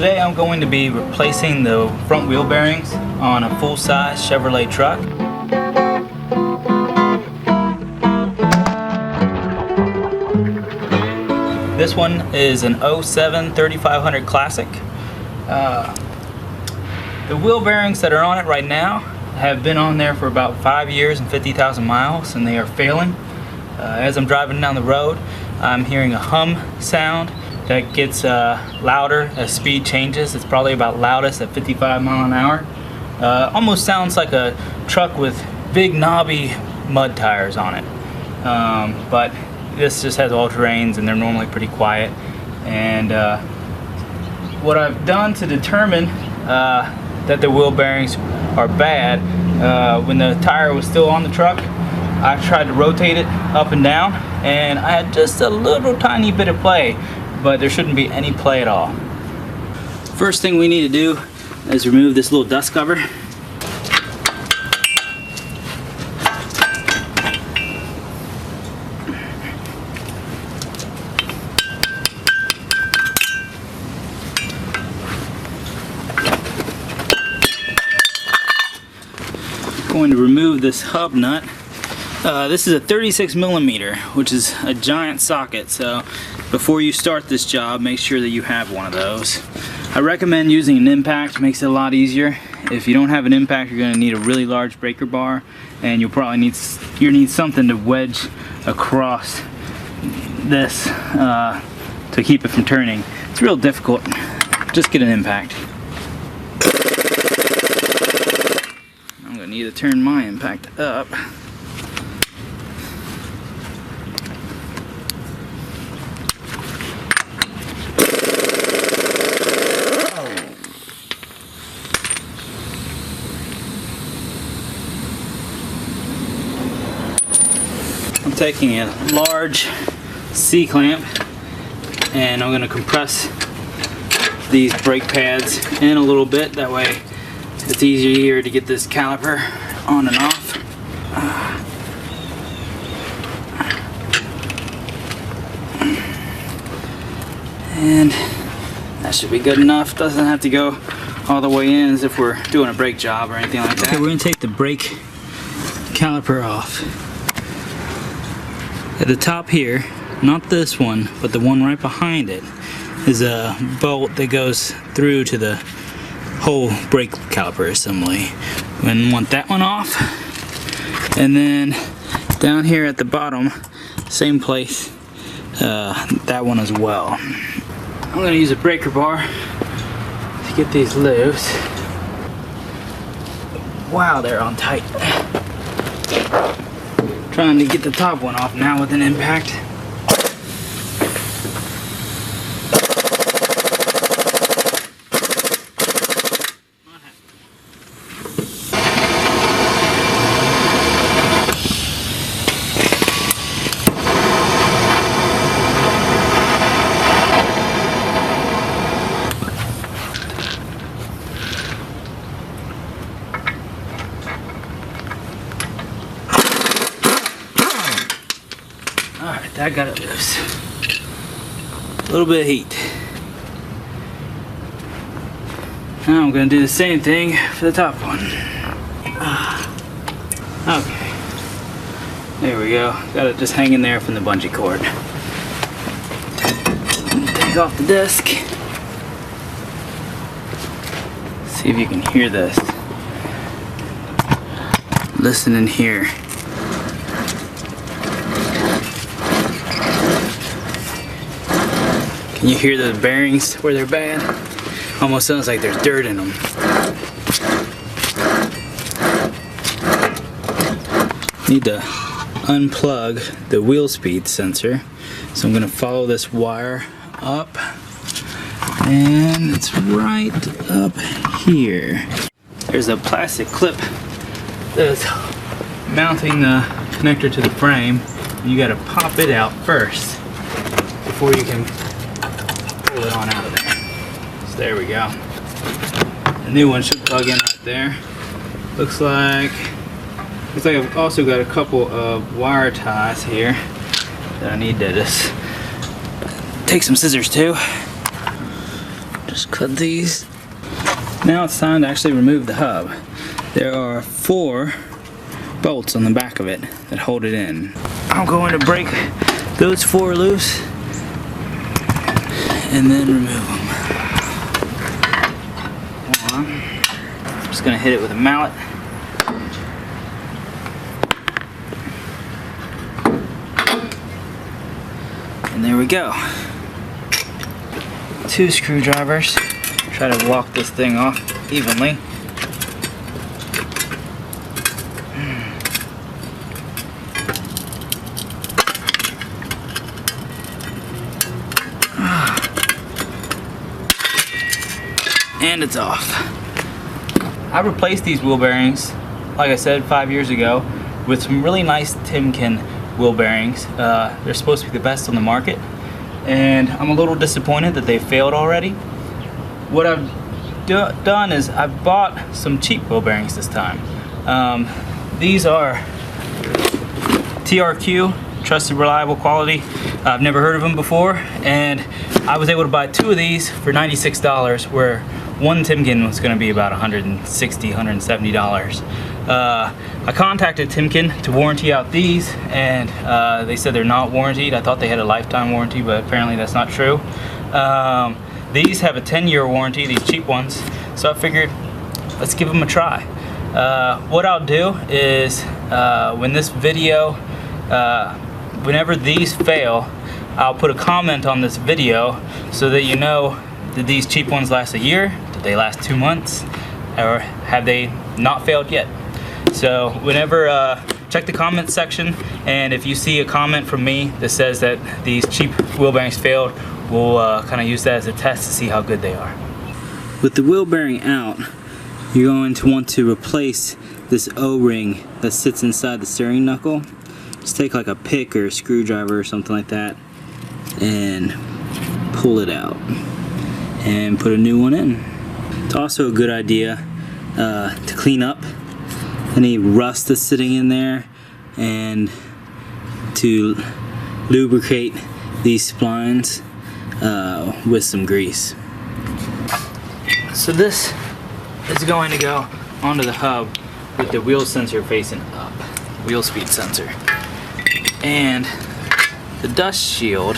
Today I'm going to be replacing the front wheel bearings on a full-size Chevrolet truck. This one is an 07 3500 Classic. The wheel bearings that are on it right now have been on there for about 5 years and 50,000 miles, and they are failing. As I'm driving down the road, I'm hearing a hum sound that gets louder as speed changes. It's probably about loudest at 55 miles an hour. Almost sounds like a truck with big knobby mud tires on it. But this just has all-terrains and they're normally pretty quiet. And what I've done to determine that the wheel bearings are bad, when the tire was still on the truck, I tried to rotate it up and down, and I had just a little tiny bit of play, but there shouldn't be any play at all. First thing we need to do is remove this little dust cover. Going to remove this hub nut. This is a 36 millimeter, which is a giant socket, so before you start this job, make sure that you have one of those. I recommend using an impact. It makes it a lot easier. If you don't have an impact, you're going to need a really large breaker bar, and you'll probably need something to wedge across this to keep it from turning. It's real difficult. Just get an impact. I'm going to need to turn my impact up. I'm taking a large C-clamp and I'm going to compress these brake pads in a little bit. That way it's easier to get this caliper on and off. And that should be good enough. Doesn't have to go all the way in as if we're doing a brake job or anything like that. Okay, we're going to take the brake caliper off. At the top here, not this one, but the one right behind it, is a bolt that goes through to the whole brake caliper assembly. We want that one off. And then down here at the bottom, same place, that one as well. I'm going to use a breaker bar to get these loose. Wow, they're on tight. Trying to get the top one off now with an impact. Alright, that got it loose. A little bit of heat. Now I'm going to do the same thing for the top one. Okay. There we go. Got it just hanging there from the bungee cord. Take off the disc. See if you can hear this. Listen in here. Can you hear the bearings where they're bad? Almost sounds like there's dirt in them. Need to unplug the wheel speed sensor. So I'm going to follow this wire up. And it's right up here. There's a plastic clip that's mounting the connector to the frame. You got to pop it out first before you can pull it on out of there. So there we go. The new one should plug in right there. Looks like I've also got a couple of wire ties here that I need to just take some scissors to. Just cut these. Now it's time to actually remove the hub. There are 4 bolts on the back of it that hold it in. I'm going to break those 4 loose and then remove them. Hold on. I'm just going to hit it with a mallet. And there we go. 2 screwdrivers. Try to walk this thing off evenly. And it's off. I replaced these wheel bearings, like I said, 5 years ago with some really nice Timken wheel bearings. They're supposed to be the best on the market, and I'm a little disappointed that they failed already. What I've done is I've bought some cheap wheel bearings this time. These are TRQ, trusted, reliable quality. I've never heard of them before, and I was able to buy 2 of these for $96, where one Timken was going to be about $160, $170. I contacted Timken to warranty out these, and they said they're not warranted. I thought they had a lifetime warranty, but apparently that's not true. These have a 10-year warranty, these cheap ones, so I figured let's give them a try. What I'll do is when this video, whenever these fail, I'll put a comment on this video so that you know, did these cheap ones last a year? Did they last 2 months? Or have they not failed yet? So whenever, check the comment section, and if you see a comment from me that says that these cheap wheel bearings failed, we'll kind of use that as a test to see how good they are. With the wheel bearing out, you're going to want to replace this O-ring that sits inside the steering knuckle. Just take like a pick or a screwdriver or something like that and pull it out and put a new one in. It's also a good idea to clean up any rust that's sitting in there and to lubricate these splines with some grease. So this is going to go onto the hub with the wheel sensor facing up, wheel speed sensor. And the dust shield,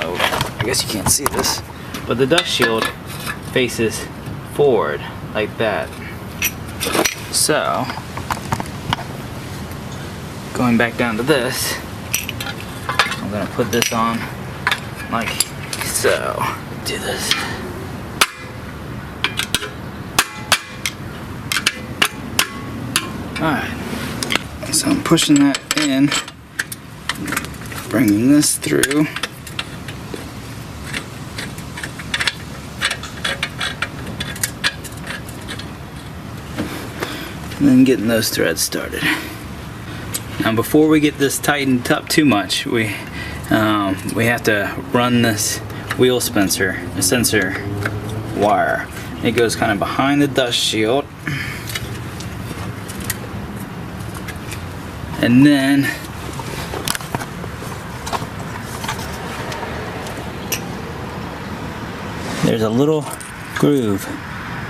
oh, I guess you can't see this, but the dust shield faces forward like that. So, going back down to this, I'm gonna put this on like so. Do this. Alright, so I'm pushing that in, bringing this through. And then getting those threads started. Now before we get this tightened up too much, we have to run this wheel sensor wire. It goes kind of behind the dust shield. And then there's a little groove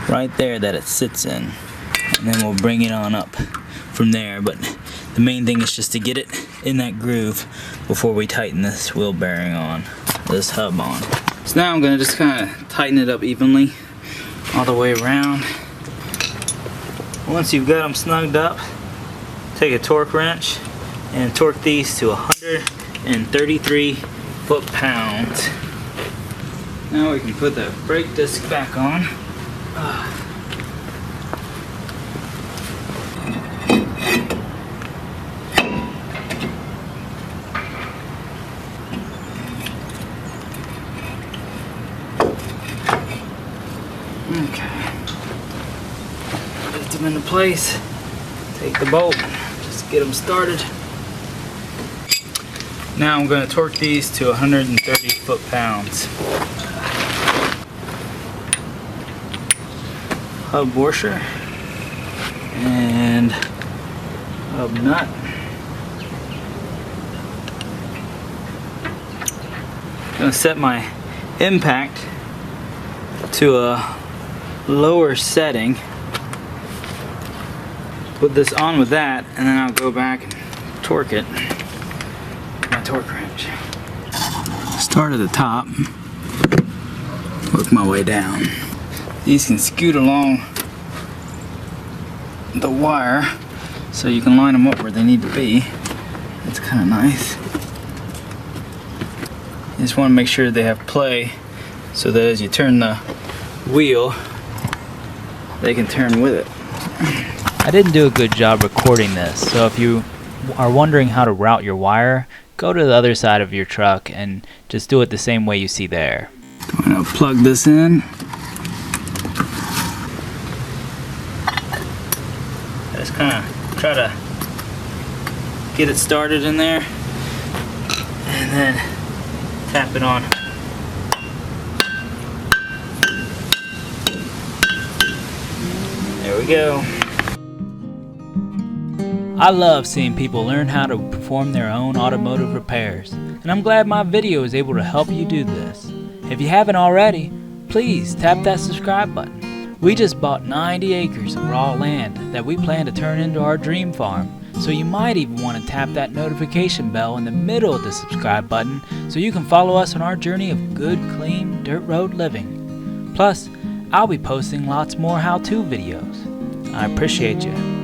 right there that it sits in. And then we'll bring it on up from there, but the main thing is just to get it in that groove before we tighten this wheel bearing on, this hub on. So now I'm going to just kind of tighten it up evenly all the way around. Once you've got them snugged up, take a torque wrench and torque these to 133 foot-pounds. Now we can put the brake disc back on. Okay, lift them into place, take the bolt, just get them started. Now I'm going to torque these to 130 foot-pounds. Hub washer and hub nut. I'm going to set my impact to a lower setting. Put this on with that, and then I'll go back and torque it. My torque wrench. Start at the top, work my way down. These can scoot along the wire so you can line them up where they need to be. That's kind of nice. You just want to make sure they have play so that as you turn the wheel, they can turn with it. I didn't do a good job recording this, so if you are wondering how to route your wire, go to the other side of your truck and just do it the same way you see there. I'm going to plug this in. Just kind of try to get it started in there and then tap it on. There we go. I love seeing people learn how to perform their own automotive repairs, and I'm glad my video is able to help you do this. If you haven't already, please tap that subscribe button. We just bought 90 acres of raw land that we plan to turn into our dream farm, so you might even want to tap that notification bell in the middle of the subscribe button so you can follow us on our journey of good, clean, dirt road living. Plus, I'll be posting lots more how-to videos. I appreciate you.